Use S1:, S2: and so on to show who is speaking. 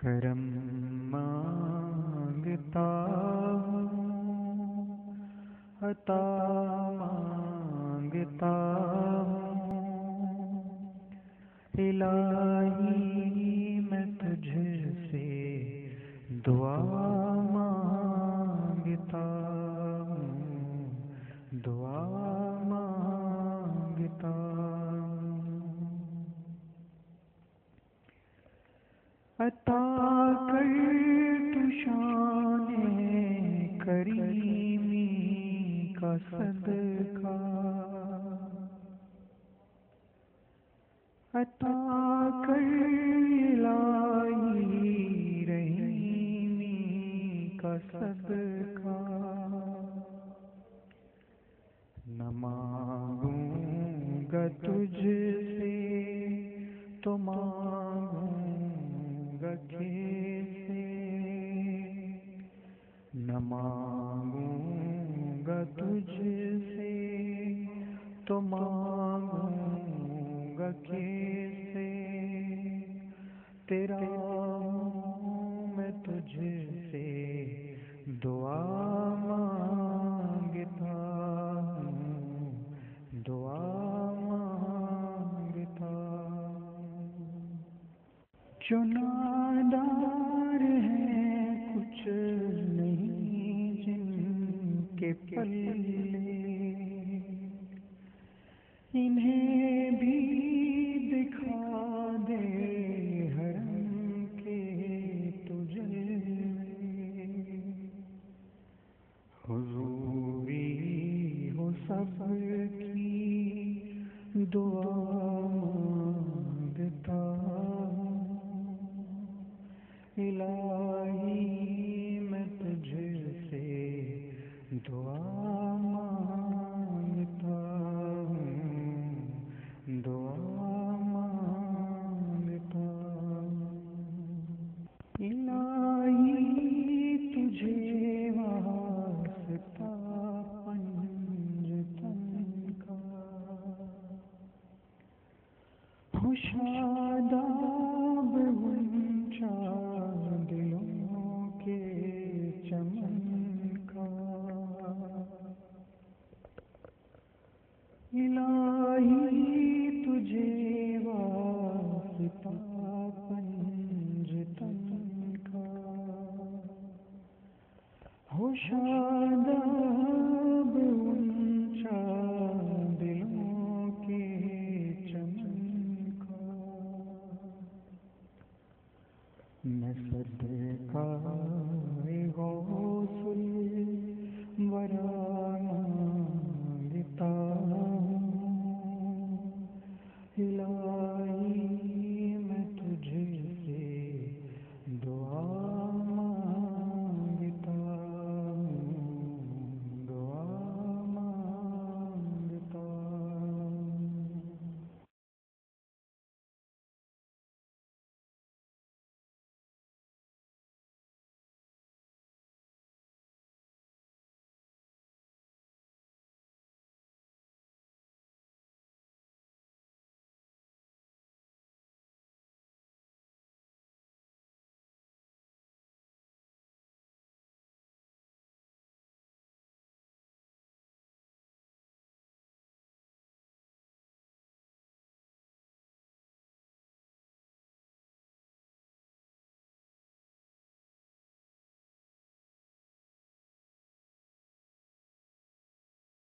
S1: کرم مانگتا ہوں، عطا مانگتا ہوں، الہی میں تجھ سے دعا مانگتا ہوں، دعا مانگتا ہوں۔ عطا کر تو شان کریمی کا صدقہ، عطا کر الہی رحیمی کا صدقہ، نہ مانگوں گا تجھ سے تو مانگوں گا کیسے، نہ مانگوں گا تجھ سے تو مانگوں گا کیسے، تیرا ہوں میں تجھ سے دعا مانگتا ہوں، دعا مانگتا ہوں۔ جو نادار ہیں کچھ نہیں جن کے پلے، انہیں بھی دکھا دے حرم کے تو جلوے، حضوری ہو سب کی دعا مانگتا ہوں، الہی میں تجھ سے دعا مانگتا ہوں، دعا مانگتا ہوں۔ الہی تجھے واسطہ پنجتن کا، ہو شاداب غنچہ دلوں کے چمن کا، الہی تجھے واسطہ پنجتن کا، ہو شاداب غنچہ دلوں کے چمن کا، میں صدقہ غوث الورا